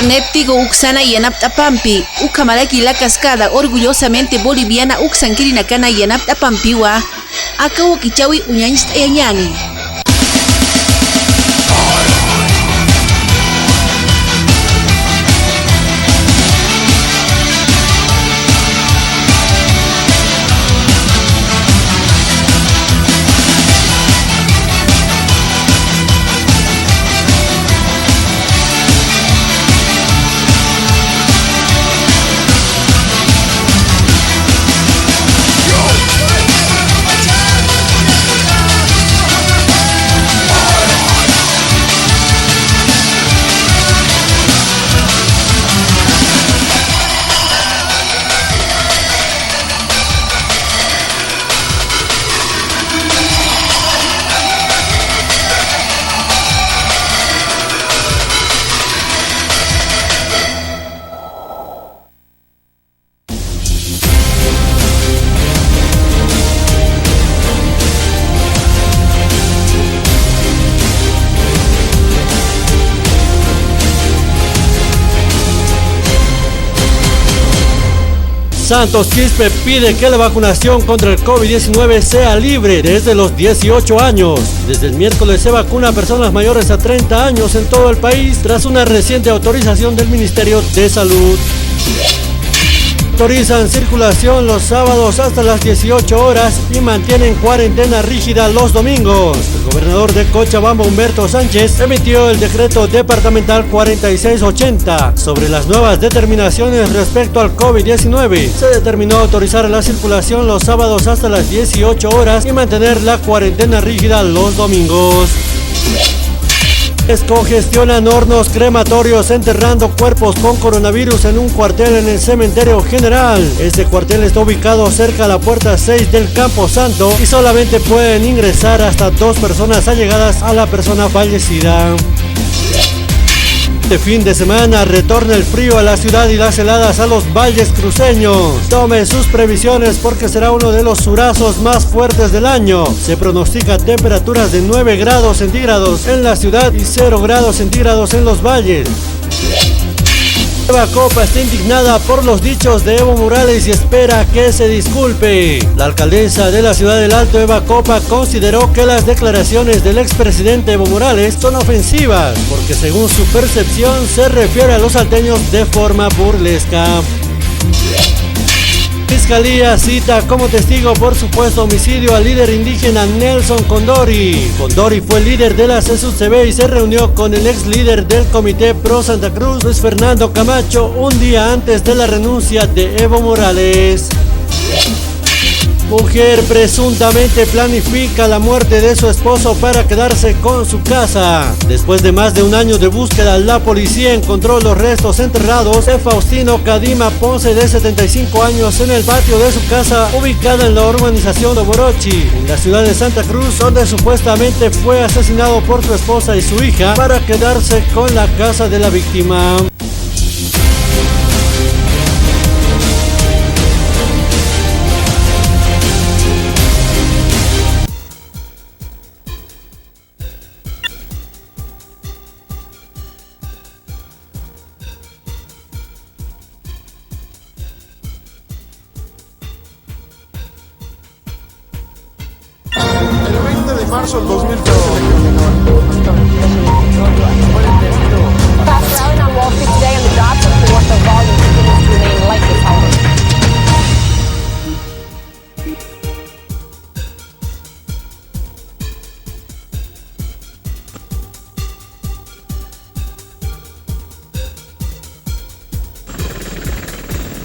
Néptigo Uxana Yanaptapampi, Ucamalaki la cascada, orgullosamente boliviana Uxanquirinacana Yanaptapampiwa, Acabo Kichawi Uñañani. Santos Quispe pide que la vacunación contra el COVID-19 sea libre desde los 18 años. Desde el miércoles se vacuna a personas mayores a 30 años en todo el país tras una reciente autorización del Ministerio de Salud. Autorizan circulación los sábados hasta las 18 horas y mantienen cuarentena rígida los domingos. El gobernador de Cochabamba, Humberto Sánchez, emitió el decreto departamental 4680 sobre las nuevas determinaciones respecto al COVID-19. Se determinó autorizar la circulación los sábados hasta las 18 horas y mantener la cuarentena rígida los domingos. Congestionan hornos crematorios enterrando cuerpos con coronavirus en un cuartel en el cementerio general. Este cuartel está ubicado cerca a la puerta 6 del Campo Santo y solamente pueden ingresar hasta 2 personas allegadas a la persona fallecida. Este fin de semana retorna el frío a la ciudad y las heladas a los valles cruceños. Tome sus previsiones porque será uno de los surazos más fuertes del año. Se pronostica temperaturas de 9 grados centígrados en la ciudad y 0 grados centígrados en los valles. Eva Copa está indignada por los dichos de Evo Morales y espera que se disculpe. La alcaldesa de la ciudad del Alto, Eva Copa, consideró que las declaraciones del expresidente Evo Morales son ofensivas, porque según su percepción se refiere a los salteños de forma burlesca. Fiscalía cita como testigo por supuesto homicidio al líder indígena Nelson Condori. Condori fue líder de la CSUCB y se reunió con el ex líder del Comité Pro Santa Cruz, Luis Fernando Camacho, un día antes de la renuncia de Evo Morales. Mujer presuntamente planifica la muerte de su esposo para quedarse con su casa. Después de más de un año de búsqueda, la policía encontró los restos enterrados de Faustino Cadima Ponce, de 75 años, en el patio de su casa ubicada en la urbanización de Borochi, en la ciudad de Santa Cruz, donde supuestamente fue asesinado por su esposa y su hija para quedarse con la casa de la víctima. De marzo del 2013.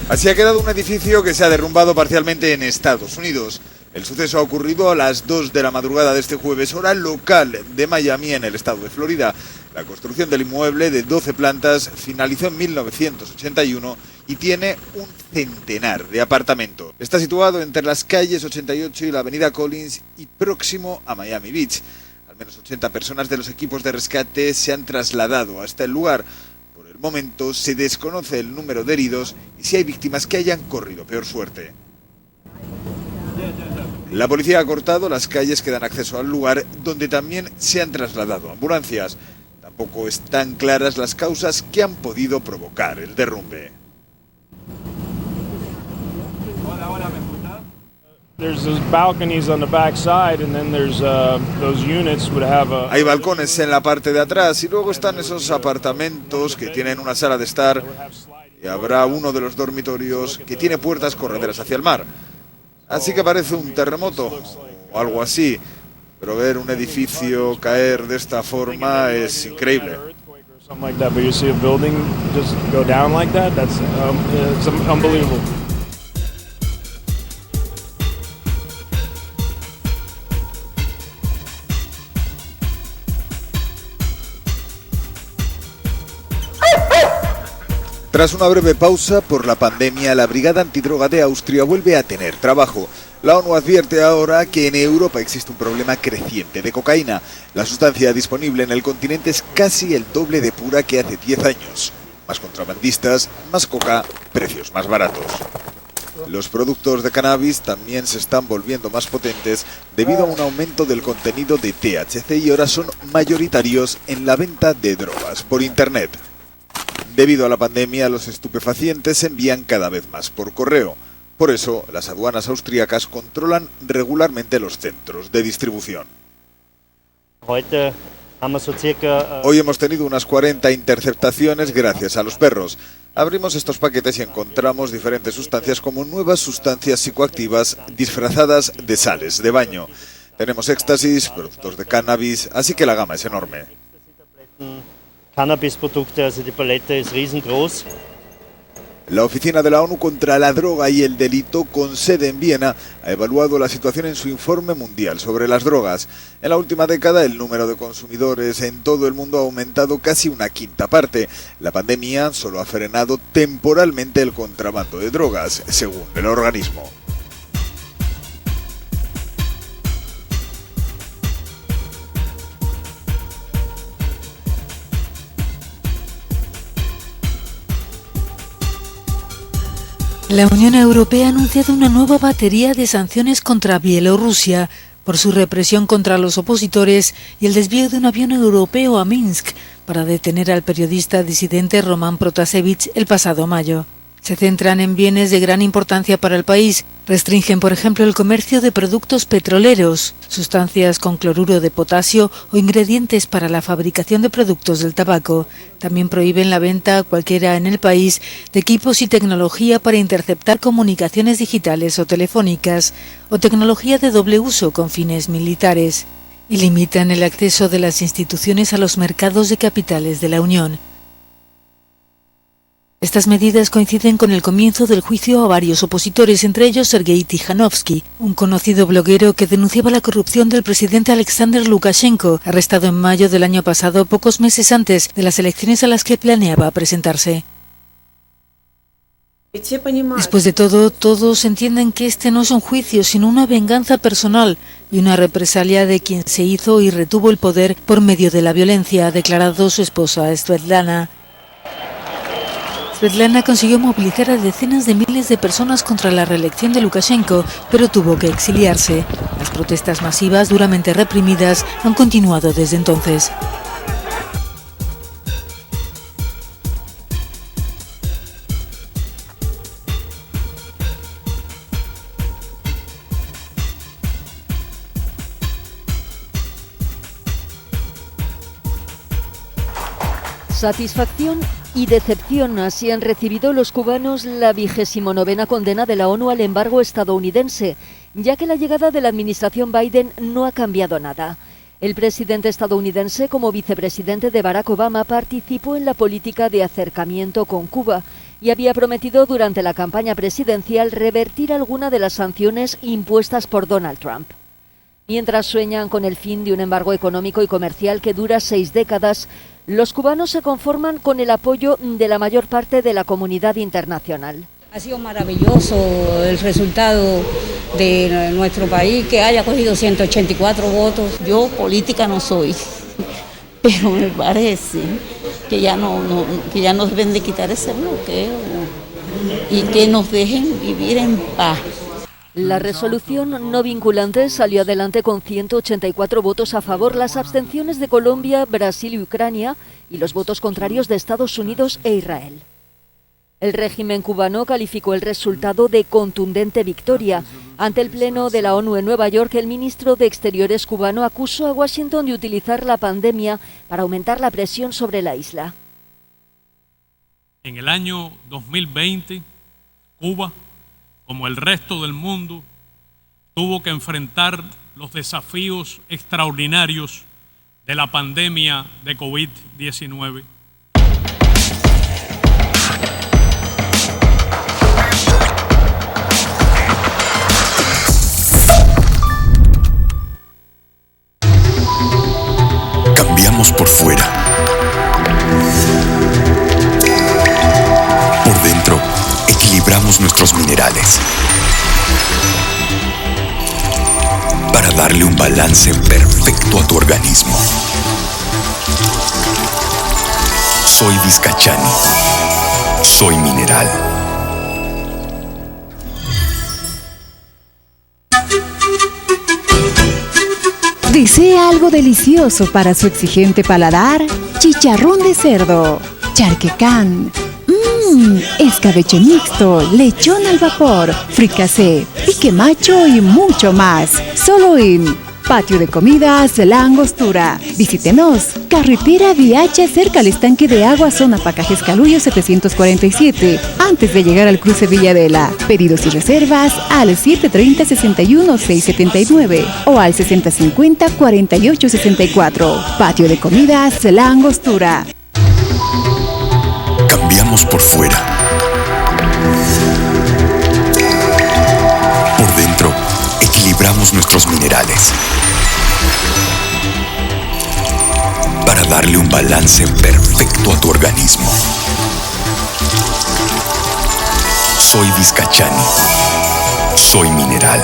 Así ha quedado un edificio que se ha derrumbado parcialmente en Estados Unidos. El suceso ha ocurrido a las 2 de la madrugada de este jueves, hora local de Miami, en el estado de Florida. La construcción del inmueble de 12 plantas finalizó en 1981 y tiene un centenar de apartamentos. Está situado entre las calles 88 y la avenida Collins y próximo a Miami Beach. Al menos 80 personas de los equipos de rescate se han trasladado hasta el lugar. Por el momento se desconoce el número de heridos y si hay víctimas que hayan corrido peor suerte. La policía ha cortado las calles que dan acceso al lugar, donde también se han trasladado ambulancias. tampoco están claras las causas que han podido provocar el derrumbe. Hay balcones en la parte de atrás y luego están esos apartamentos que tienen una sala de estar y habrá uno de los dormitorios que tiene puertas correderas hacia el mar. Así que parece un terremoto o algo así, pero ver un edificio caer de esta forma es increíble. Tras una breve pausa por la pandemia, la Brigada Antidroga de Austria vuelve a tener trabajo. La ONU advierte ahora que en Europa existe un problema creciente de cocaína. La sustancia disponible en el continente es casi el doble de pura que hace 10 años. Más contrabandistas, más coca, precios más baratos. Los productos de cannabis también se están volviendo más potentes debido a un aumento del contenido de THC y ahora son mayoritarios en la venta de drogas por Internet. Debido a la pandemia, los estupefacientes se envían cada vez más por correo. Por eso, las aduanas austríacas controlan regularmente los centros de distribución. Hoy hemos tenido unas 40 interceptaciones gracias a los perros. Abrimos estos paquetes y encontramos diferentes sustancias como nuevas sustancias psicoactivas disfrazadas de sales de baño. Tenemos éxtasis, productos de cannabis, así que la gama es enorme. Cannabisprodukte, also die Palette ist riesengroß. La Oficina de la ONU contra la Droga y el Delito, con sede en Viena, ha evaluado la situación en su informe mundial sobre las drogas. En la última década, el número de consumidores en todo el mundo ha aumentado casi una quinta parte. La pandemia solo ha frenado temporalmente el contrabando de drogas, según el organismo. La Unión Europea ha anunciado una nueva batería de sanciones contra Bielorrusia por su represión contra los opositores y el desvío de un avión europeo a Minsk para detener al periodista disidente Roman Protasevich el pasado mayo. Se centran en bienes de gran importancia para el país. Restringen, por ejemplo, el comercio de productos petroleros, sustancias con cloruro de potasio o ingredientes para la fabricación de productos del tabaco. También prohíben la venta a cualquiera en el país de equipos y tecnología para interceptar comunicaciones digitales o telefónicas o tecnología de doble uso con fines militares. Y limitan el acceso de las instituciones a los mercados de capitales de la Unión. Estas medidas coinciden con el comienzo del juicio a varios opositores, entre ellos Sergei Tikhanovsky, un conocido bloguero que denunciaba la corrupción del presidente Alexander Lukashenko, arrestado en mayo del año pasado, pocos meses antes de las elecciones a las que planeaba presentarse. Después de todo, todos entienden que este no es un juicio, sino una venganza personal y una represalia de quien se hizo y retuvo el poder por medio de la violencia, ha declarado su esposa Svetlana. Svetlana consiguió movilizar a decenas de miles de personas contra la reelección de Lukashenko, pero tuvo que exiliarse. Las protestas masivas, duramente reprimidas, han continuado desde entonces. Satisfacción y decepción, así han recibido los cubanos la 29ª condena de la ONU al embargo estadounidense, ya que la llegada de la administración Biden no ha cambiado nada. El presidente estadounidense, como vicepresidente de Barack Obama, participó en la política de acercamiento con Cuba y había prometido durante la campaña presidencial revertir alguna de las sanciones impuestas por Donald Trump. Mientras sueñan con el fin de un embargo económico y comercial que dura 6 décadas, los cubanos se conforman con el apoyo de la mayor parte de la comunidad internacional. Ha sido maravilloso el resultado de nuestro país, que haya cogido 184 votos. Yo política no soy, pero me parece que ya no deben de quitar ese bloqueo y que nos dejen vivir en paz. La resolución no vinculante salió adelante con 184 votos a favor, las abstenciones de Colombia, Brasil y Ucrania y los votos contrarios de Estados Unidos e Israel. El régimen cubano calificó el resultado de contundente victoria. Ante el Pleno de la ONU en Nueva York, el ministro de Exteriores cubano acusó a Washington de utilizar la pandemia para aumentar la presión sobre la isla. En el año 2020, Cuba, como el resto del mundo, tuvo que enfrentar los desafíos extraordinarios de la pandemia de COVID-19. Cambiamos por fuera. Por dentro, equilibramos nuestros minerales para darle un balance perfecto a tu organismo. Soy Vizcachani. Soy mineral. ¿Desea algo delicioso para su exigente paladar? Chicharrón de cerdo, charquecán, escabeche mixto, lechón al vapor, fricasé, pique macho y mucho más. Solo en Patio de Comidas La Angostura. Visítenos. Carretera Viacha, cerca al estanque de agua, zona Pacajes Calullo 747. Antes de llegar al cruce Villadela. Pedidos y reservas al 730-61-679 o al 6050-4864. Patio de Comidas La Angostura. Cambiamos por fuera. Por dentro, equilibramos nuestros minerales para darle un balance perfecto a tu organismo. Soy Vizcachani. Soy mineral.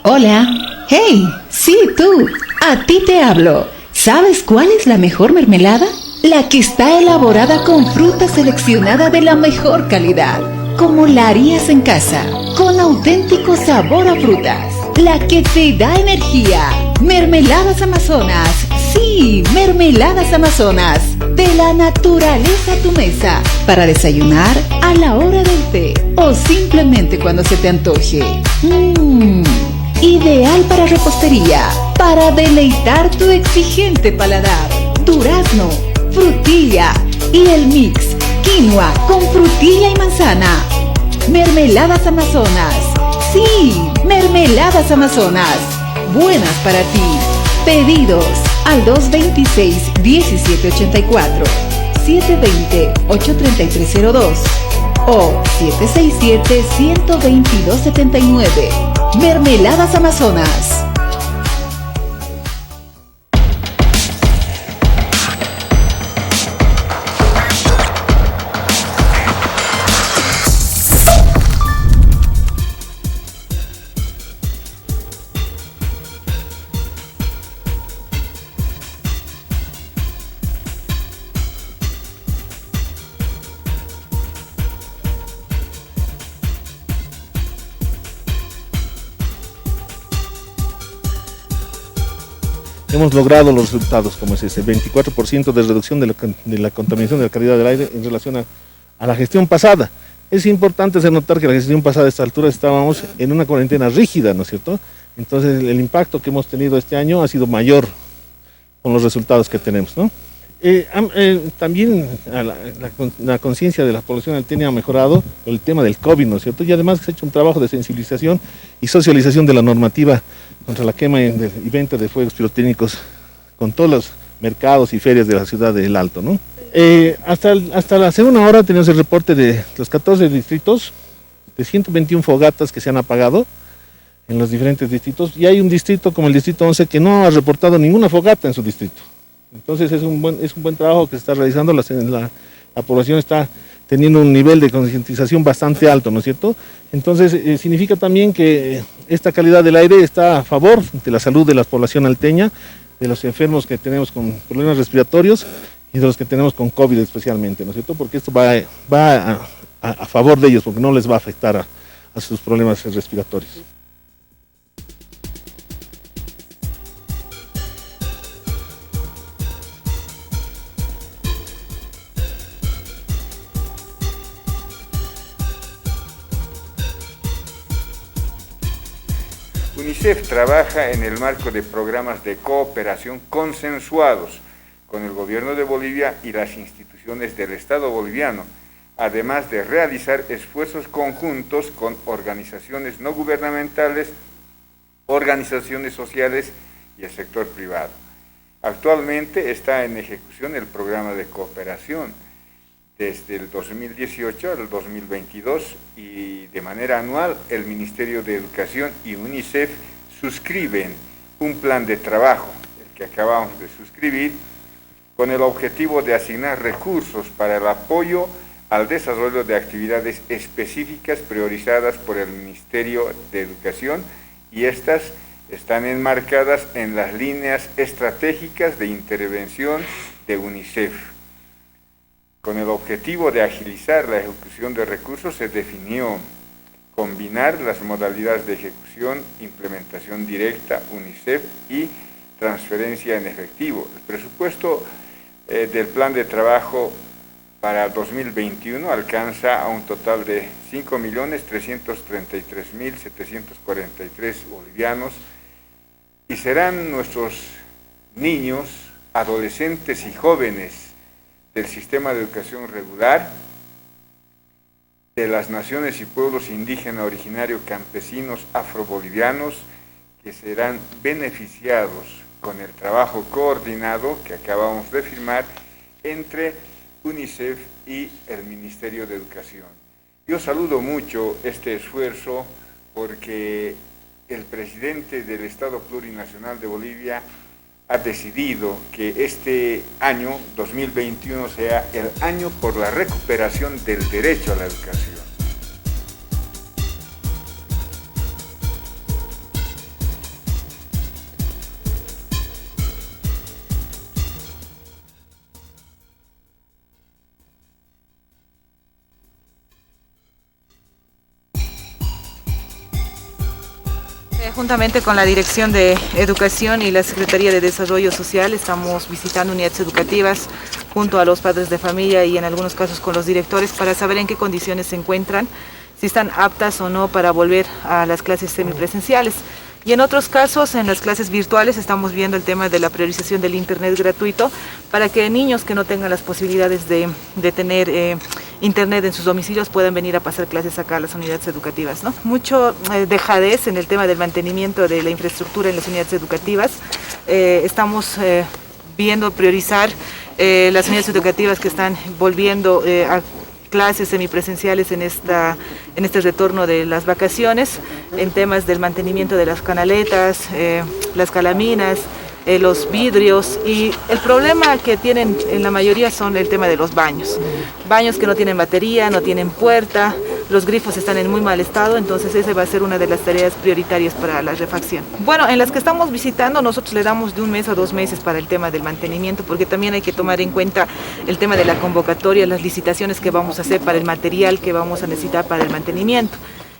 Hola. Hey, sí, tú. A ti te hablo. ¿Sabes cuál es la mejor mermelada? La que está elaborada con fruta seleccionada de la mejor calidad, como la harías en casa, con auténtico sabor a frutas. La que te da energía. Mermeladas Amazonas. Sí, Mermeladas Amazonas. De la naturaleza a tu mesa. Para desayunar, a la hora del té o simplemente cuando se te antoje. Ideal para repostería, para deleitar tu exigente paladar. Durazno, frutilla y el mix quinoa con frutilla y manzana. Mermeladas Amazonas. Sí, Mermeladas Amazonas. Buenas para ti. Pedidos al 226-1784, 720-83302 o 767-12279. Mermeladas Amazonas. Hemos logrado los resultados, como es ese 24% de reducción de la contaminación de la calidad del aire en relación a la gestión pasada. Es importante hacer notar que la gestión pasada a esta altura estábamos en una cuarentena rígida, ¿no es cierto? Entonces el impacto que hemos tenido este año ha sido mayor con los resultados que tenemos, ¿no? También la conciencia de la población alteña ha mejorado el tema del COVID, ¿no es cierto? Y además se ha hecho un trabajo de sensibilización y socialización de la normativa contra la quema y venta de fuegos pirotécnicos con todos los mercados y ferias de la ciudad del Alto, ¿no? Hasta la segunda hora tenemos el reporte de los 14 distritos, de 121 fogatas que se han apagado en los diferentes distritos, y hay un distrito como el distrito 11 que no ha reportado ninguna fogata en su distrito. Entonces es un buen trabajo que se está realizando, la población está teniendo un nivel de concientización bastante alto, ¿no es cierto? Entonces significa también que esta calidad del aire está a favor de la salud de la población alteña, de los enfermos que tenemos con problemas respiratorios y de los que tenemos con COVID especialmente, ¿no es cierto? Porque esto va a favor de ellos, porque no les va a afectar a sus problemas respiratorios. UNICEF trabaja en el marco de programas de cooperación consensuados con el gobierno de Bolivia y las instituciones del Estado boliviano, además de realizar esfuerzos conjuntos con organizaciones no gubernamentales, organizaciones sociales y el sector privado. Actualmente está en ejecución el programa de cooperación desde el 2018 al 2022 y de manera anual el Ministerio de Educación y UNICEF suscriben un plan de trabajo, el que acabamos de suscribir, con el objetivo de asignar recursos para el apoyo al desarrollo de actividades específicas priorizadas por el Ministerio de Educación, y estas están enmarcadas en las líneas estratégicas de intervención de UNICEF. Con el objetivo de agilizar la ejecución de recursos se definió combinar las modalidades de ejecución, implementación directa, UNICEF y transferencia en efectivo. El presupuesto del plan de trabajo para 2021 alcanza a un total de 5.333.743 bolivianos y serán nuestros niños, adolescentes y jóvenes del sistema de educación regular, de las naciones y pueblos indígenas originarios campesinos afrobolivianos, que serán beneficiados con el trabajo coordinado que acabamos de firmar entre UNICEF y el Ministerio de Educación. Yo saludo mucho este esfuerzo porque el presidente del Estado Plurinacional de Bolivia ha decidido que este año 2021 sea el año por la recuperación del derecho a la educación. Juntamente con la Dirección de Educación y la Secretaría de Desarrollo Social estamos visitando unidades educativas junto a los padres de familia y en algunos casos con los directores para saber en qué condiciones se encuentran, si están aptas o no para volver a las clases semipresenciales. Y en otros casos, en las clases virtuales, estamos viendo el tema de la priorización del internet gratuito para que niños que no tengan las posibilidades de tener internet en sus domicilios puedan venir a pasar clases acá a las unidades educativas, ¿no? Mucho dejadez en el tema del mantenimiento de la infraestructura en las unidades educativas. Estamos viendo priorizar las unidades educativas que están volviendo a clases semipresenciales en este retorno de las vacaciones, en temas del mantenimiento de las canaletas, las calaminas, los vidrios, y el problema que tienen en la mayoría son el tema de los baños que no tienen batería, no tienen puerta, los grifos están en muy mal estado, entonces esa va a ser una de las tareas prioritarias para la refacción. Bueno, en las que estamos visitando nosotros le damos de 1 mes a 2 meses para el tema del mantenimiento, porque también hay que tomar en cuenta el tema de la convocatoria, las licitaciones que vamos a hacer para el material que vamos a necesitar para el mantenimiento.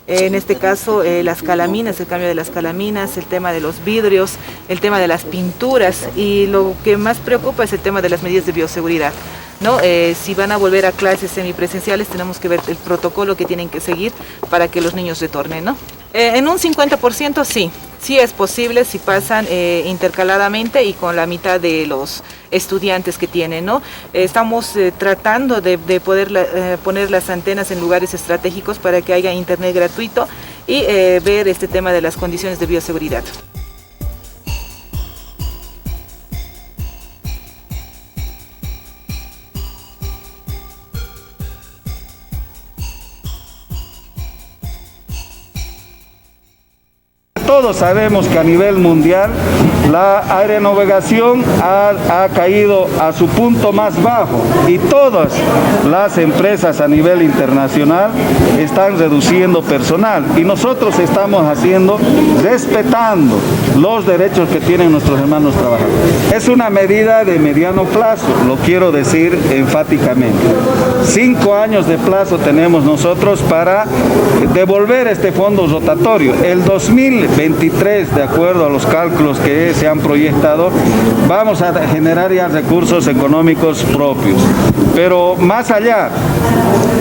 En este caso, las calaminas, el cambio de las calaminas, el tema de los vidrios, el tema de las pinturas, y lo que más preocupa es el tema de las medidas de bioseguridad, ¿no? Si van a volver a clases semipresenciales, tenemos que ver el protocolo que tienen que seguir para que los niños retornen, ¿no? En un 50% sí es posible si pasan intercaladamente y con la mitad de los estudiantes que tienen, ¿no? Estamos tratando de poder poner las antenas en lugares estratégicos para que haya internet gratuito y ver este tema de las condiciones de bioseguridad. todos sabemos que a nivel mundial la aeronavegación ha caído a su punto más bajo y todas las empresas a nivel internacional están reduciendo personal y nosotros estamos haciendo, respetando los derechos que tienen nuestros hermanos trabajadores. Es una medida de mediano plazo, lo quiero decir enfáticamente. 5 años de plazo tenemos nosotros para devolver este fondo rotatorio. El 2023, de acuerdo a los cálculos que se han proyectado, vamos a generar ya recursos económicos propios. Pero más allá,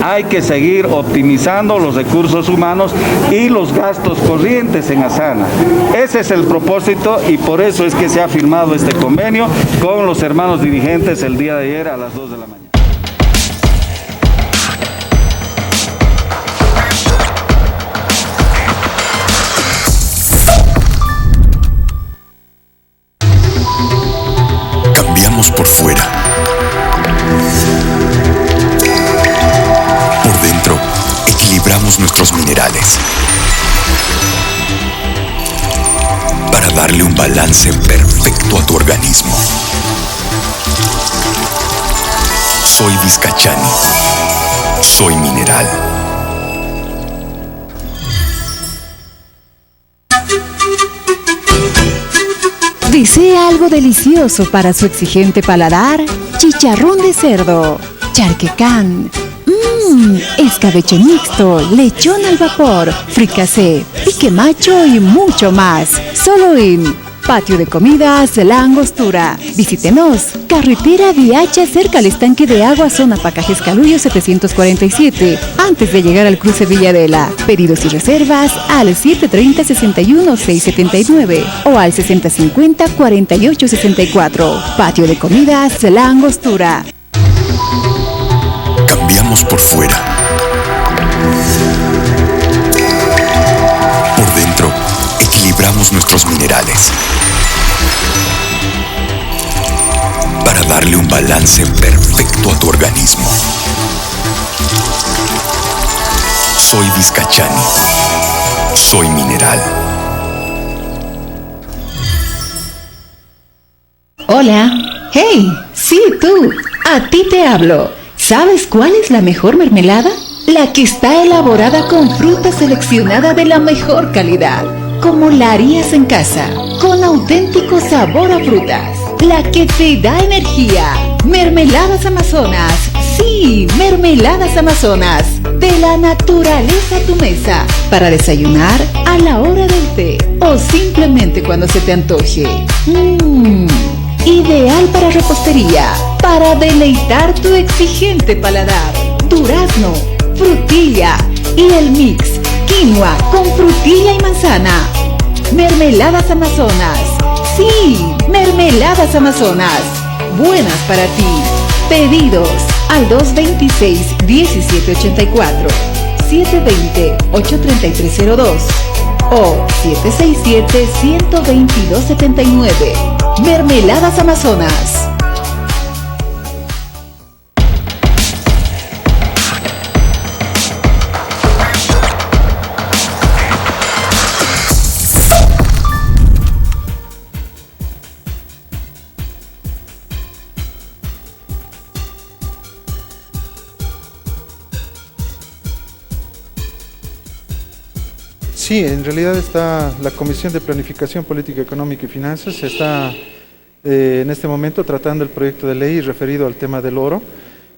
hay que seguir optimizando los recursos humanos y los gastos corrientes en Asana. Ese es el propósito y por eso es que se ha firmado este convenio con los hermanos dirigentes el día de ayer a las 2 de la mañana. Cambiamos por fuera. Por dentro, equilibramos nuestros minerales para darle un balance perfecto a tu organismo. Soy Vizcachani. Soy mineral. ¿Desea algo delicioso para su exigente paladar? Chicharrón de cerdo, charquecán, escabeche mixto, lechón al vapor, fricasé, pique macho y mucho más. Solo en Patio de Comidas La Angostura. Visítenos. Carretera Viacha, cerca al estanque de agua, zona Pacajes Calullo 747, antes de llegar al cruce Villadela. Pedidos y reservas al 730-61-679 o al 6050-4864. Patio de Comidas La Angostura. Cambiamos por fuera. Por dentro, equilibramos nuestros minerales para darle un balance perfecto a tu organismo. Soy Vizcachani. Soy mineral. Hola. Hey, sí, tú. A ti te hablo. ¿Sabes cuál es la mejor mermelada? La que está elaborada con fruta seleccionada de la mejor calidad, como la harías en casa, con auténtico sabor a frutas. La que te da energía. Mermeladas Amazonas. Sí, Mermeladas Amazonas. De la naturaleza a tu mesa. Para desayunar, a la hora del té o simplemente cuando se te antoje. Ideal para repostería, para deleitar tu exigente paladar. Durazno, frutilla y el mix quinoa con frutilla y manzana. Mermeladas Amazonas. Sí, Mermeladas Amazonas. Buenas para ti. Pedidos al 226-1784, 720-83302 o 767-12279. Mermeladas Amazonas. Sí, en realidad está la Comisión de Planificación Política Económica y Finanzas, se está en este momento tratando el proyecto de ley referido al tema del oro,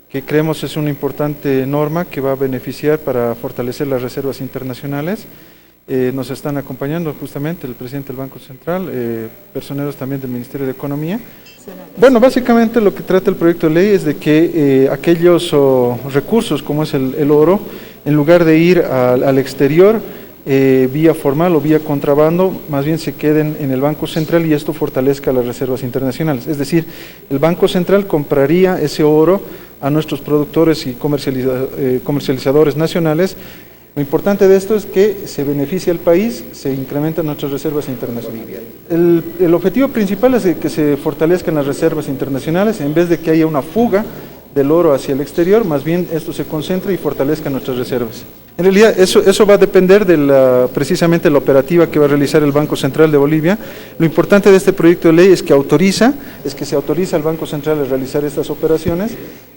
que creemos es una importante norma que va a beneficiar para fortalecer las reservas internacionales. Nos están acompañando justamente el presidente del Banco Central, personeros también del Ministerio de Economía. Bueno, básicamente lo que trata el proyecto de ley es de que aquellos recursos como es el oro, en lugar de ir al exterior, vía formal o vía contrabando, más bien se queden en el Banco Central y esto fortalezca las reservas internacionales. Es decir, el Banco Central compraría ese oro a nuestros productores y comercializadores nacionales. Lo importante de esto es que se beneficia al país, se incrementan nuestras reservas internacionales. El objetivo principal es que se fortalezcan las reservas internacionales en vez de que haya una fuga del oro hacia el exterior, más bien esto se concentre y fortalezca nuestras reservas. En realidad eso va a depender de precisamente la operativa que va a realizar el Banco Central de Bolivia. Lo importante de este proyecto de ley es que se autoriza al Banco Central a realizar estas operaciones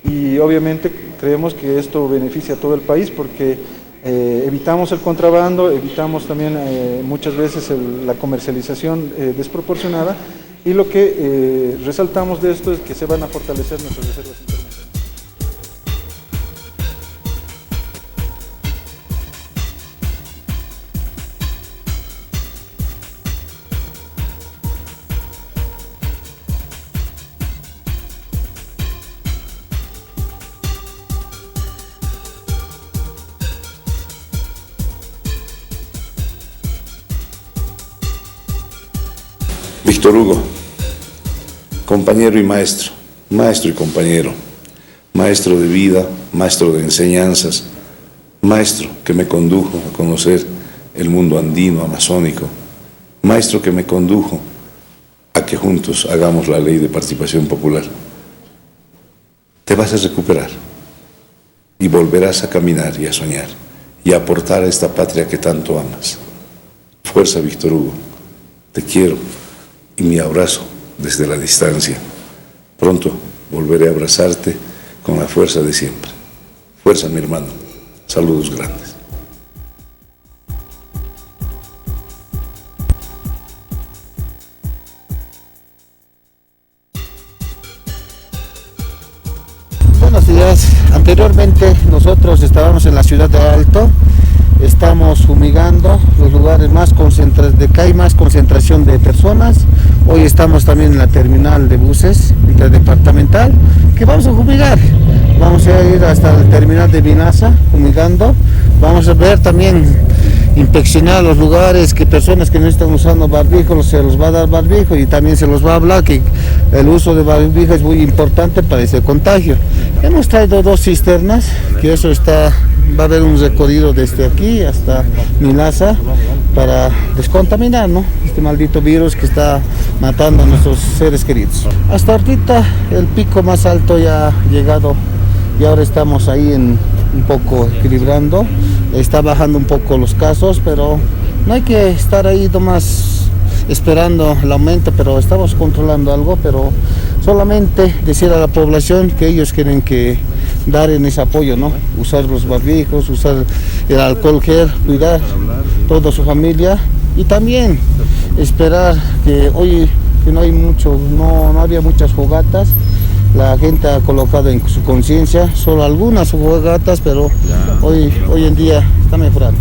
y obviamente creemos que esto beneficia a todo el país porque evitamos el contrabando, evitamos también muchas veces la comercialización desproporcionada y lo que resaltamos de esto es que se van a fortalecer nuestras reservas internacionales. Víctor Hugo, compañero y maestro y compañero, maestro de vida, maestro de enseñanzas, maestro que me condujo a conocer el mundo andino, amazónico, maestro que me condujo a que juntos hagamos la ley de participación popular. Te vas a recuperar y volverás a caminar y a soñar y a aportar a esta patria que tanto amas. Fuerza, Víctor Hugo, te quiero. Y mi abrazo desde la distancia. Pronto volveré a abrazarte con la fuerza de siempre. Fuerza, mi hermano. Saludos grandes. Buenos días. Anteriormente nosotros estábamos en la ciudad de Alto. Estamos fumigando los lugares más concentrados, de que hay más concentración de personas. Hoy estamos también en la terminal de buses interdepartamental, que vamos a fumigar. Vamos a ir hasta la terminal de Minaza, fumigando. Vamos a ver también, inspeccionar los lugares, que personas que no están usando barbijo, se los va a dar barbijo y también se los va a hablar que el uso de barbijo es muy importante para ese contagio. Hemos traído 2 cisternas, que eso va a haber un recorrido desde aquí hasta Minaza para descontaminar, ¿no?, este maldito virus que está matando a nuestros seres queridos. Hasta ahorita el pico más alto ya ha llegado y ahora estamos ahí un poco equilibrando. Está bajando un poco los casos, pero no hay que estar ahí nomás esperando el aumento, pero estamos controlando algo, pero solamente decir a la población que ellos tienen que dar en ese apoyo, ¿no? Usar los barbijos, usar el alcohol gel, cuidar toda su familia y también esperar que hoy que no hay mucho, no había muchas fogatas. La gente ha colocado en su conciencia solo algunas fogatas, pero hoy en día está mejorando.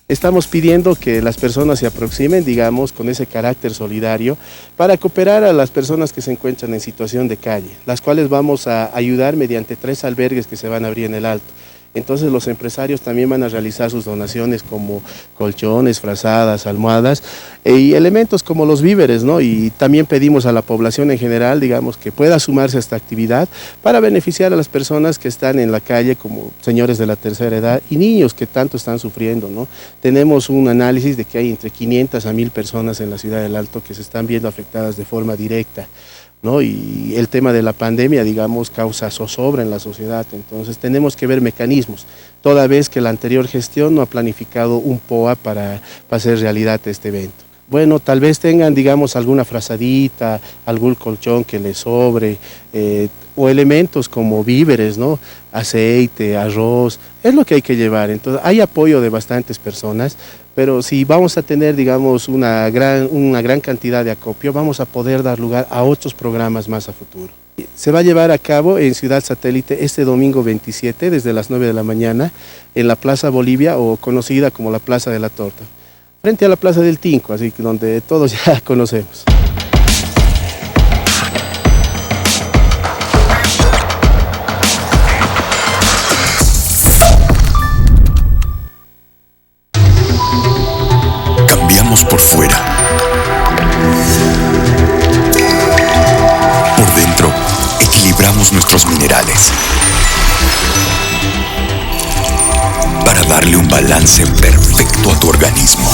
Estamos pidiendo que las personas se aproximen, digamos, con ese carácter solidario para cooperar a las personas que se encuentran en situación de calle, las cuales vamos a ayudar mediante 3 albergues que se van a abrir en el Alto. Entonces los empresarios también van a realizar sus donaciones como colchones, frazadas, almohadas y elementos como los víveres, ¿no? Y también pedimos a la población en general, digamos, que pueda sumarse a esta actividad para beneficiar a las personas que están en la calle, como señores de la tercera edad y niños que tanto están sufriendo, ¿no? Tenemos un análisis de que hay entre 500 a 1000 personas en la ciudad del Alto que se están viendo afectadas de forma directa, ¿no? Y el tema de la pandemia, digamos, causa zozobra en la sociedad. Entonces tenemos que ver mecanismos, toda vez que la anterior gestión no ha planificado un POA para hacer realidad este evento. Bueno, tal vez tengan, digamos, alguna frazadita, algún colchón que les sobre, o elementos como víveres, ¿no? Aceite, arroz, es lo que hay que llevar. Entonces hay apoyo de bastantes personas, pero si vamos a tener, digamos, una gran cantidad de acopio, vamos a poder dar lugar a otros programas más a futuro. Se va a llevar a cabo en Ciudad Satélite este domingo 27, desde las 9 de la mañana, en la Plaza Bolivia, o conocida como la Plaza de la Torta, frente a la Plaza del Tinco, así que donde todos ya conocemos. Cambiamos por fuera. nuestros minerales para darle un balance perfecto a tu organismo.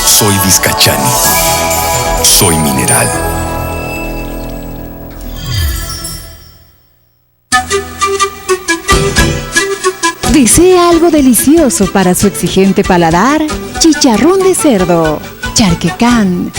Soy Vizcachani. Soy mineral. ¿Desea algo delicioso para su exigente paladar? Chicharrón de cerdo, charquecán,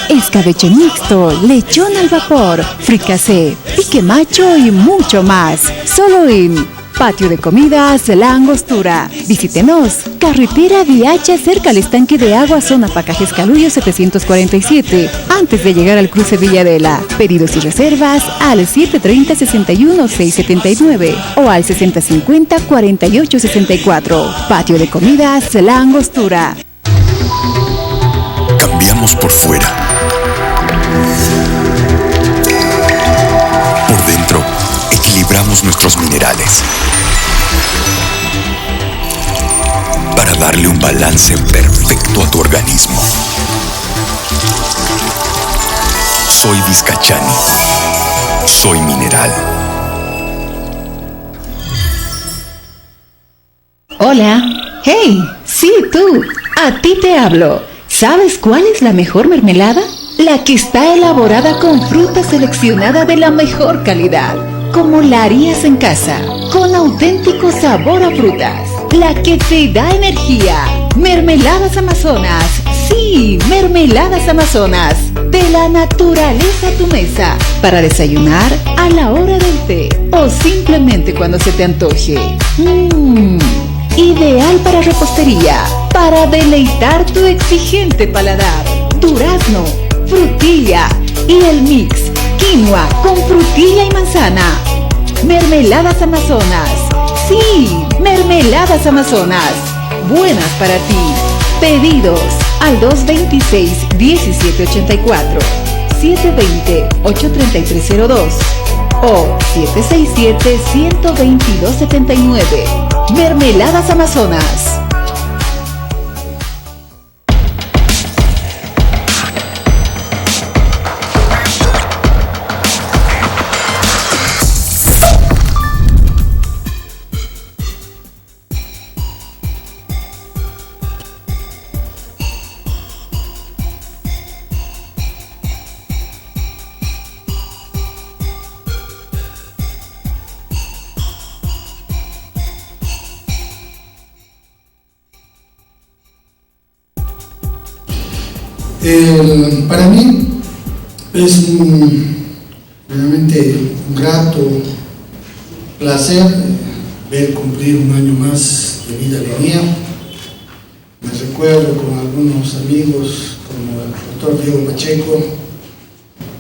escabeche mixto, lechón al vapor, fricasé, pique macho y mucho más. Solo en Patio de Comidas La Angostura. Visítenos. Carretera Viacha, cerca al estanque de agua, zona Pacajes Calullo 747, antes de llegar al cruce Villadela. Pedidos y reservas al 730-61-679 o al 6050-4864. Patio de Comidas La Angostura. Cambiamos por fuera. Por dentro, equilibramos nuestros minerales para darle un balance perfecto a tu organismo. Soy Vizcachani. Soy mineral. Hola. Hey, sí, tú. A ti te hablo. ¿Sabes cuál es la mejor mermelada? La que está elaborada con fruta seleccionada de la mejor calidad, como la harías en casa, con auténtico sabor a frutas. La que te da energía. Mermeladas Amazonas. Sí, Mermeladas Amazonas. De la naturaleza a tu mesa. Para desayunar, a la hora del té o simplemente cuando se te antoje. Ideal para repostería, para deleitar tu exigente paladar. Durazno, frutilla y el mix quinoa con frutilla y manzana. Mermeladas Amazonas. Sí, Mermeladas Amazonas. Buenas para ti. Pedidos al 226-1784, 720-83302 o 767-12279. Mermeladas Amazonas. Para mí es realmente un grato placer ver cumplir un año más de vida mía. Me recuerdo con algunos amigos como el doctor Diego Pacheco,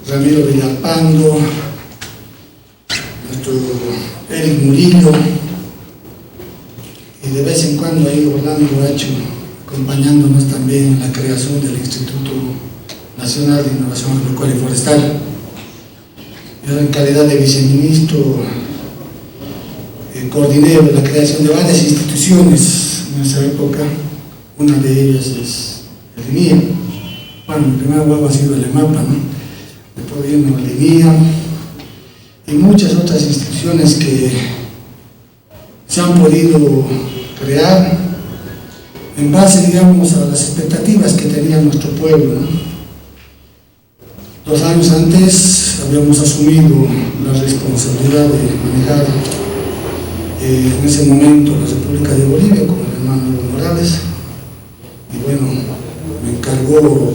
Ramiro Villalpando, nuestro Eric Murillo, y de vez en cuando ahí Orlando Hacho, acompañándonos también en la creación del Instituto Nacional de Innovación Agropecuaria y Forestal. Yo, en calidad de viceministro, coordiné la creación de varias instituciones en esa época. Una de ellas es el INIA. Bueno, mi primer huevo ha sido el EMAPA, ¿no? Después vino el INIA y muchas otras instituciones que se han podido crear en base, digamos, a las expectativas que tenía nuestro pueblo, ¿no? 2 años antes habíamos asumido la responsabilidad de manejar en ese momento la República de Bolivia con el hermano Evo Morales, y bueno, me encargó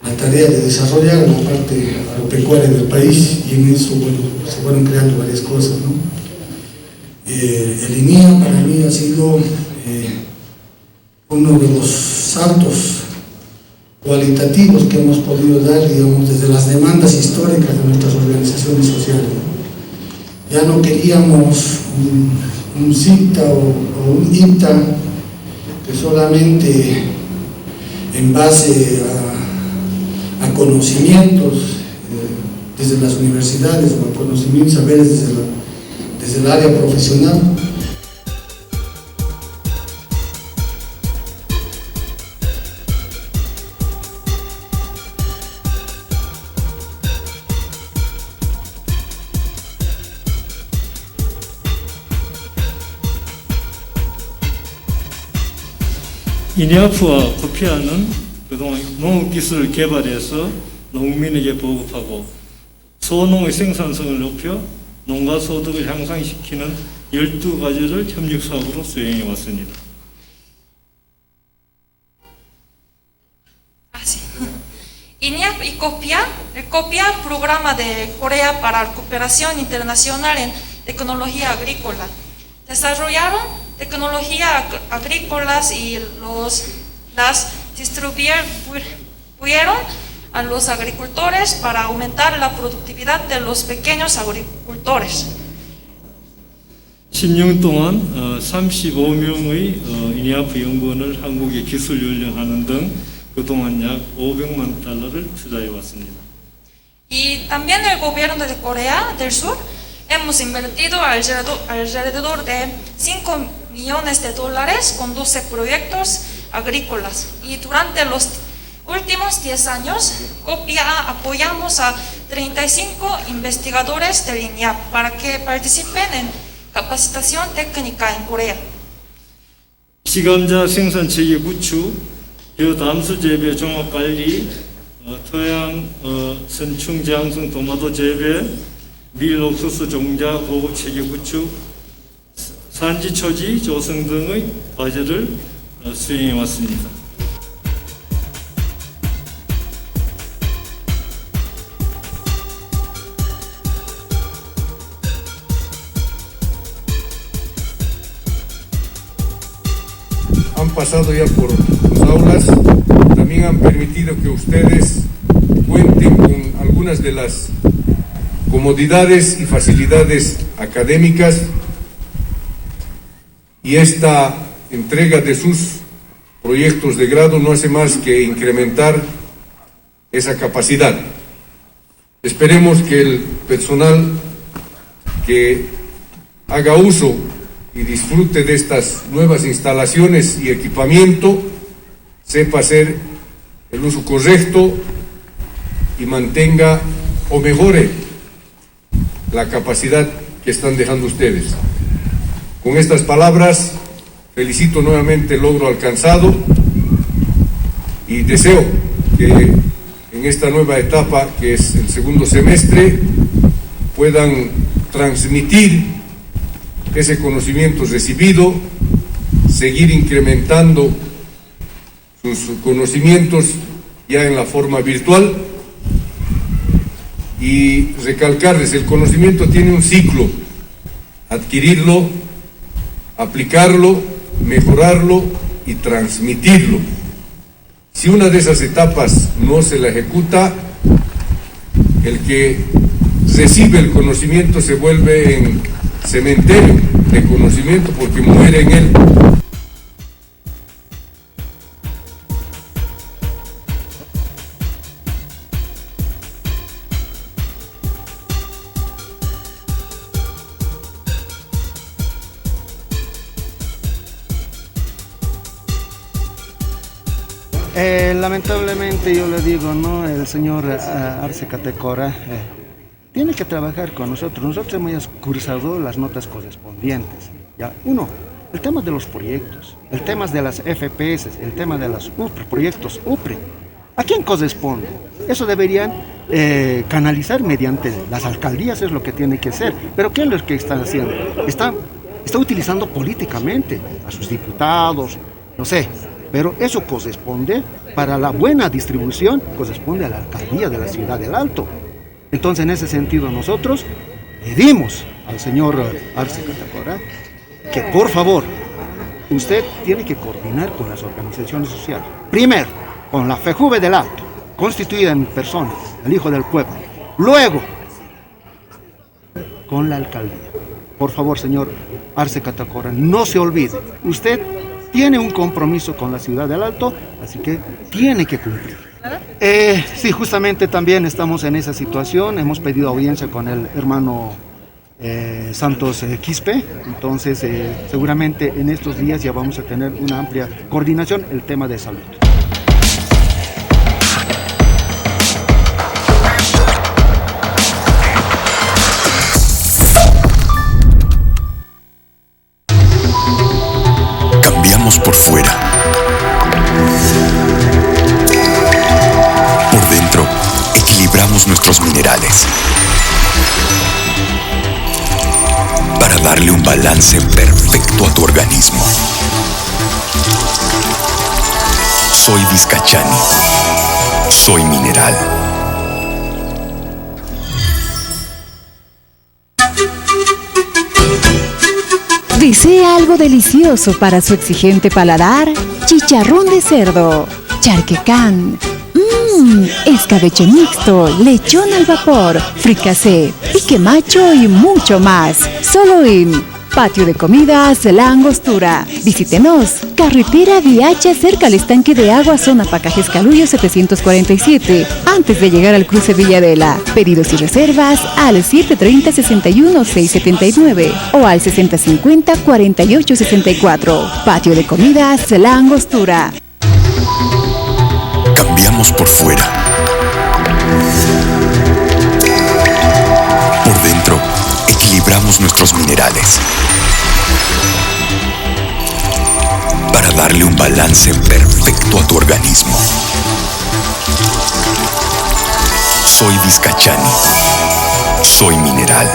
la tarea de desarrollar la parte agropecuaria del país, y en eso, bueno, se fueron creando varias cosas, ¿no? El INIA para mí ha sido uno de los saltos cualitativos que hemos podido dar, digamos, desde las demandas históricas de nuestras organizaciones sociales. Ya no queríamos un CICTA o un IPTA que solamente en base a conocimientos desde las universidades o a conocimientos, saberes desde el área profesional. 이니아프와 코피아는 그동안 농업기술을 개발해서 농민에게 보급하고 소농의 생산성을 높여 농가 소득을 향상시키는 12가지를 협력사업으로 수행해 왔습니다. INIAP y COPIA, el COPIA, Programa de Corea para Cooperación Internacional en Tecnología Agrícola. Desarrollaron tecnologías agrícolas y las distribuyeron a los agricultores para aumentar la productividad de los pequeños agricultores. 10년 동안 35명의 이니아프 연구원을 한국에 기술 연령하는 등 그동안 약 500만 달러를 투자해 왔습니다. Y también el gobierno de Corea del Sur hemos invertido alrededor de 5 millones de dólares con 12 proyectos agrícolas. Y durante los últimos 10 años, COPIA apoyamos a 35 investigadores del INIAP para que participen en capacitación técnica en Corea. 지감자 생산체계 구축, 벼담수 재배 종합관리, 토양 선충 재앙성 도마도 재배, 밀 옥수수 종자 보급체계 구축, 산지 초지 조성 등의 과제를 수행해 왔습니다. Han pasado ya por sus aulas, también han permitido que ustedes cuenten con algunas de las comodidades y facilidades académicas, y esta entrega de sus proyectos de grado no hace más que incrementar esa capacidad. Esperemos que el personal que haga uso y disfrute de estas nuevas instalaciones y equipamiento sepa hacer el uso correcto y mantenga o mejore la capacidad que están dejando ustedes. Con estas palabras felicito nuevamente el logro alcanzado y deseo que en esta nueva etapa, que es el segundo semestre, puedan transmitir ese conocimiento recibido, seguir incrementando sus conocimientos ya en la forma virtual, y recalcarles, el conocimiento tiene un ciclo: adquirirlo, aplicarlo, mejorarlo y transmitirlo. Si una de esas etapas no se la ejecuta, el que recibe el conocimiento se vuelve en cementerio de conocimiento porque muere en él. Lamentablemente yo le digo, ¿no? El señor Arce Catacora tiene que trabajar con nosotros. Nosotros hemos cursado las notas correspondientes. ¿Ya? Uno, el tema de los proyectos, el tema de las FPS, el tema de los proyectos UPRE. ¿A quién corresponde? Eso deberían canalizar mediante las alcaldías, es lo que tiene que ser. Pero ¿qué es lo que están haciendo? Está utilizando políticamente a sus diputados, no sé. Pero eso corresponde, para la buena distribución, corresponde a la alcaldía de la Ciudad del Alto. Entonces, en ese sentido, nosotros pedimos al señor Arce Catacora que, por favor, usted tiene que coordinar con las organizaciones sociales. Primero, con la FEJUVE del Alto, constituida en persona, el hijo del pueblo. Luego, con la alcaldía. Por favor, señor Arce Catacora, no se olvide. Usted tiene un compromiso con la Ciudad del Alto, así que tiene que cumplir. Sí, justamente también estamos en esa situación. Hemos pedido audiencia con el hermano Santos Quispe. Entonces, seguramente en estos días ya vamos a tener una amplia coordinación el tema de salud. Cambiamos por fuera, equilibramos nuestros minerales para darle un balance perfecto a tu organismo. Soy Vizcachani. Soy mineral. ¿Desea algo delicioso para su exigente paladar? Chicharrón de cerdo, charquecán, escabeche mixto, lechón al vapor, fricasé, pique macho y mucho más. Solo en Patio de Comidas La Angostura. Visítenos. Carretera DH cerca al estanque de agua, zona Pacajes Calullo 747, antes de llegar al cruce Villadela. Pedidos y reservas al 730-61-679 o al 6050-4864. Patio de Comidas La Angostura. Cambiamos por fuera. Por dentro, equilibramos nuestros minerales para darle un balance perfecto a tu organismo. Soy Vizcachani. Soy mineral.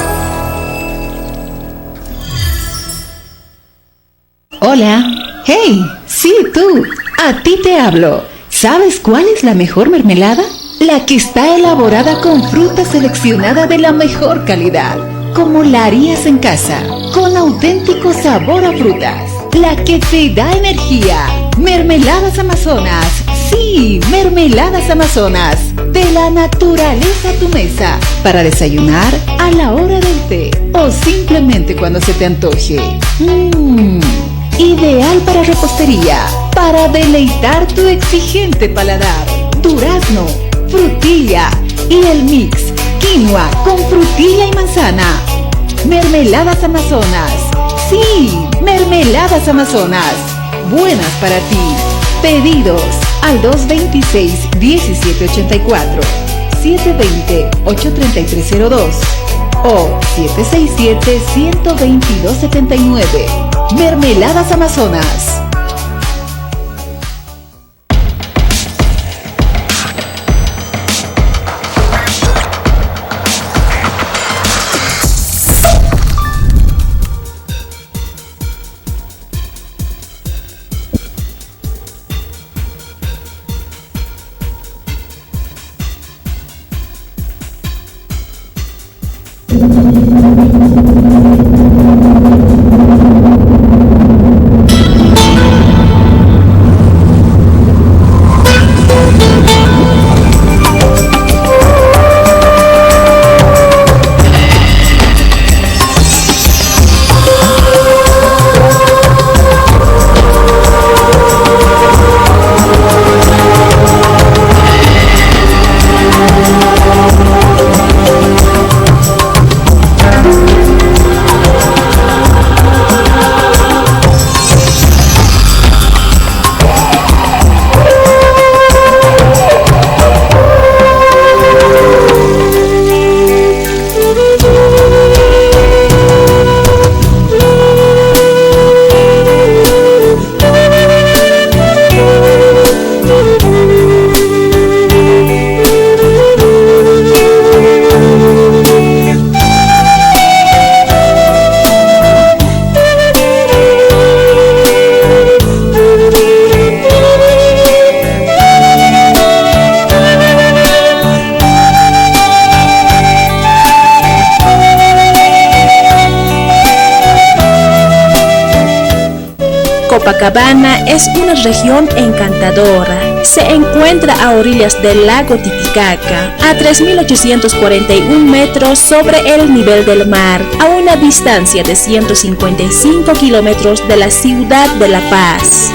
Hola. Hey, sí, tú. A ti te hablo. ¿Sabes cuál es la mejor mermelada? La que está elaborada con fruta seleccionada de la mejor calidad, como la harías en casa, con auténtico sabor a frutas. La que te da energía. Mermeladas Amazonas. Sí, Mermeladas Amazonas. De la naturaleza a tu mesa. Para desayunar, a la hora del té o simplemente cuando se te antoje. Ideal para repostería, para deleitar tu exigente paladar. Durazno, frutilla y el mix quinoa con frutilla y manzana. Mermeladas Amazonas. Sí, Mermeladas Amazonas. Buenas para ti. Pedidos al 226-1784, 720-83302 o 767-12279. Mermeladas Amazonas. Copacabana es una región encantadora. Se encuentra a orillas del lago Titicaca, a 3.841 metros sobre el nivel del mar, a una distancia de 155 kilómetros de la ciudad de La Paz.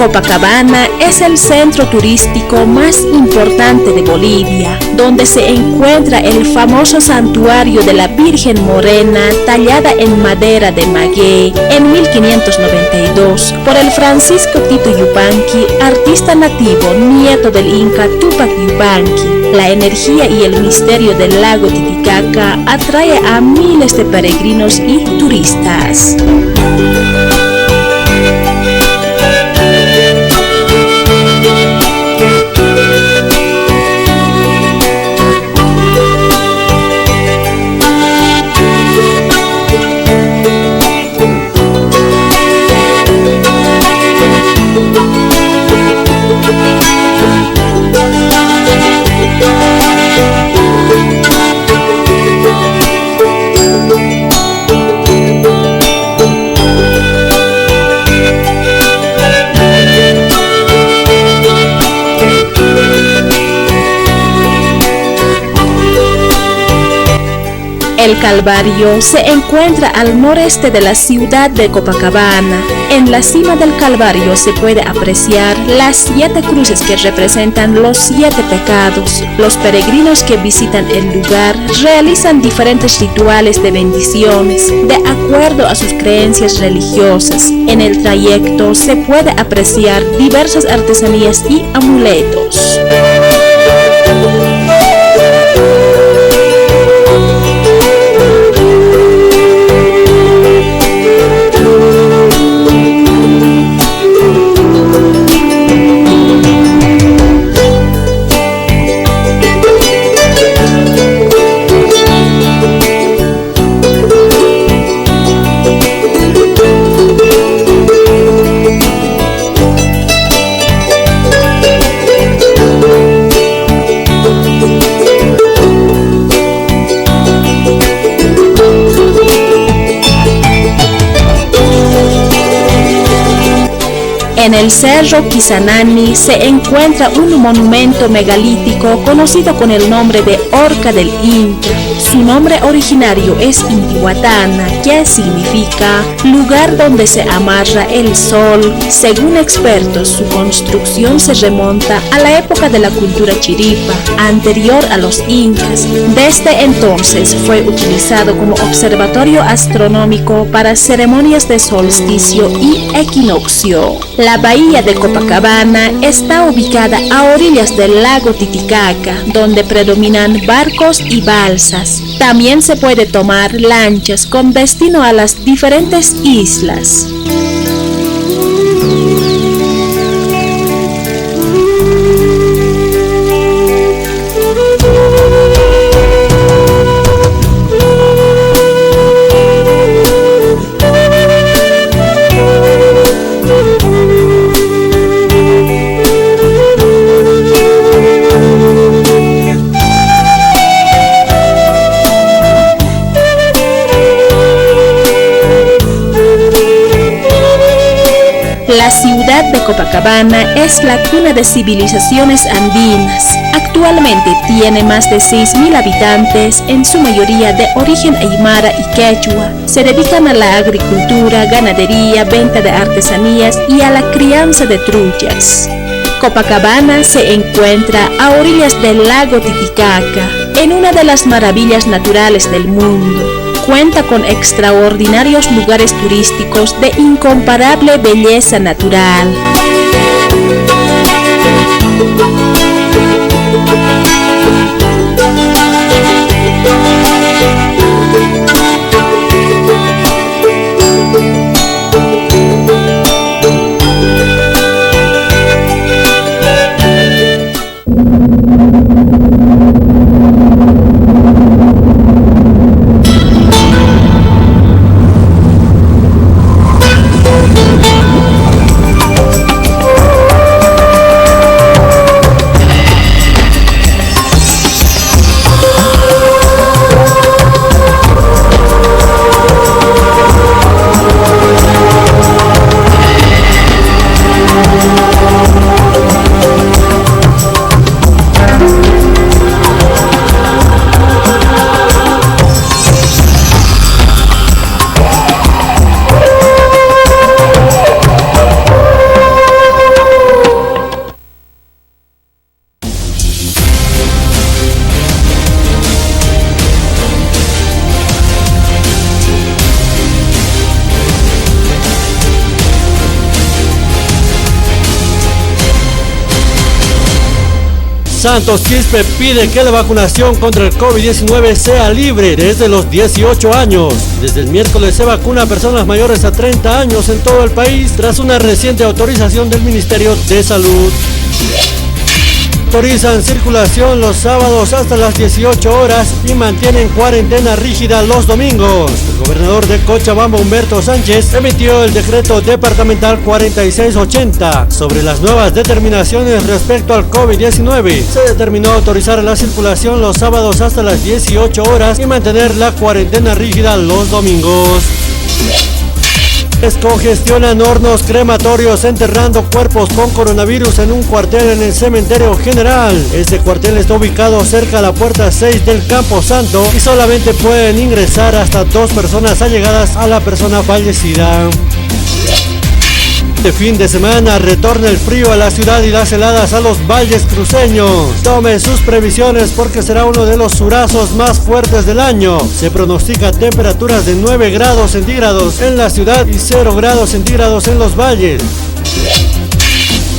Copacabana es el centro turístico más importante de Bolivia, donde se encuentra el famoso santuario de la Virgen Morena tallada en madera de maguey en 1592 por el Francisco Tito Yupanqui, artista nativo nieto del Inca Tupac Yupanqui. La energía y el misterio del lago Titicaca atrae a miles de peregrinos y turistas. El Calvario se encuentra al noreste de la ciudad de Copacabana. En la cima del Calvario se puede apreciar las 7 cruces que representan los 7 pecados. Los peregrinos que visitan el lugar realizan diferentes rituales de bendiciones de acuerdo a sus creencias religiosas. En el trayecto se puede apreciar diversas artesanías y amuletos. En el Cerro Quizanani se encuentra un monumento megalítico conocido con el nombre de Horca del Inca. Su nombre originario es Intihuatana, que significa lugar donde se amarra el sol. Según expertos, su construcción se remonta a la época de la cultura chiripa, anterior a los incas. Desde entonces fue utilizado como observatorio astronómico para ceremonias de solsticio y equinoccio. La bahía de Copacabana está ubicada a orillas del lago Titicaca, donde predominan barcos y balsas. También se puede tomar lanchas con destino a las diferentes islas. La ciudad de Copacabana es la cuna de civilizaciones andinas. Actualmente tiene más de 6.000 habitantes, en su mayoría de origen aymara y quechua. Se dedican a la agricultura, ganadería, venta de artesanías y a la crianza de truchas. Copacabana se encuentra a orillas del lago Titicaca, en una de las maravillas naturales del mundo. Cuenta con extraordinarios lugares turísticos de incomparable belleza natural. Santos Quispe pide que la vacunación contra el COVID-19 sea libre desde los 18 años. Desde el miércoles se vacuna a personas mayores a 30 años en todo el país tras una reciente autorización del Ministerio de Salud. Autorizan circulación los sábados hasta las 18 horas y mantienen cuarentena rígida los domingos. El gobernador de Cochabamba, Humberto Sánchez, emitió el decreto departamental 4680 sobre las nuevas determinaciones respecto al COVID-19. Se determinó autorizar la circulación los sábados hasta las 18 horas y mantener la cuarentena rígida los domingos. Descongestionan hornos crematorios enterrando cuerpos con coronavirus en un cuartel en el cementerio general. Este cuartel está ubicado cerca a la puerta 6 del Campo Santo y solamente pueden ingresar hasta 2 personas allegadas a la persona fallecida. Este fin de semana retorna el frío a la ciudad y las heladas a los valles cruceños. Tome sus previsiones porque será uno de los surazos más fuertes del año. Se pronostica temperaturas de 9 grados centígrados en la ciudad y 0 grados centígrados en los valles.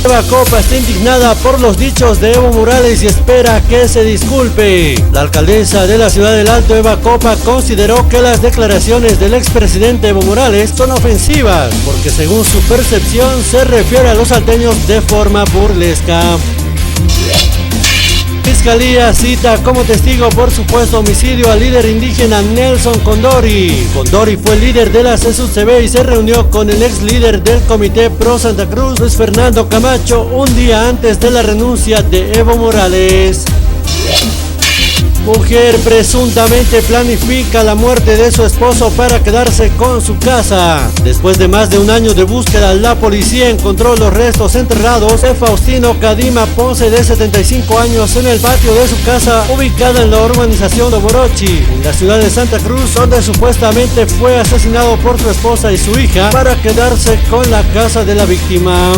Eva Copa está indignada por los dichos de Evo Morales y espera que se disculpe. La alcaldesa de la ciudad del Alto, Eva Copa, consideró que las declaraciones del expresidente Evo Morales son ofensivas, porque según su percepción se refiere a los salteños de forma burlesca. Fiscalía cita como testigo por supuesto homicidio al líder indígena Nelson Condori. Condori fue el líder de la CSUCB y se reunió con el ex líder del Comité Pro Santa Cruz, Luis Fernando Camacho, un día antes de la renuncia de Evo Morales. Mujer presuntamente planifica la muerte de su esposo para quedarse con su casa. Después de más de un año de búsqueda, la policía encontró los restos enterrados de Faustino Cadima Ponce, de 75 años, en el patio de su casa ubicada en la urbanización de Borochi, en la ciudad de Santa Cruz, donde supuestamente fue asesinado por su esposa y su hija para quedarse con la casa de la víctima.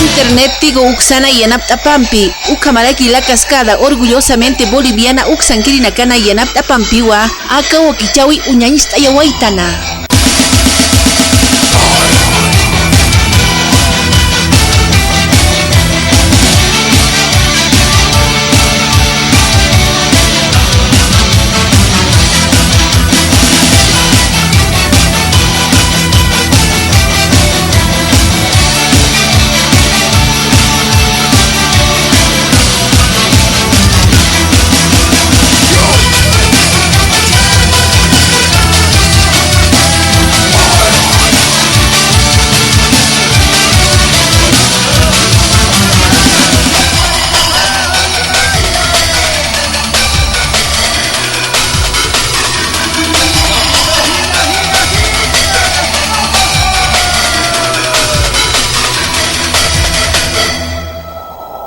Internet Tigo Uxana y Anaptapampi, Ucamaraki la cascada, orgullosamente boliviana, Uxankirinacana y Anaptapampiwa, Aka Wakichawi Uñañista Yawaitana.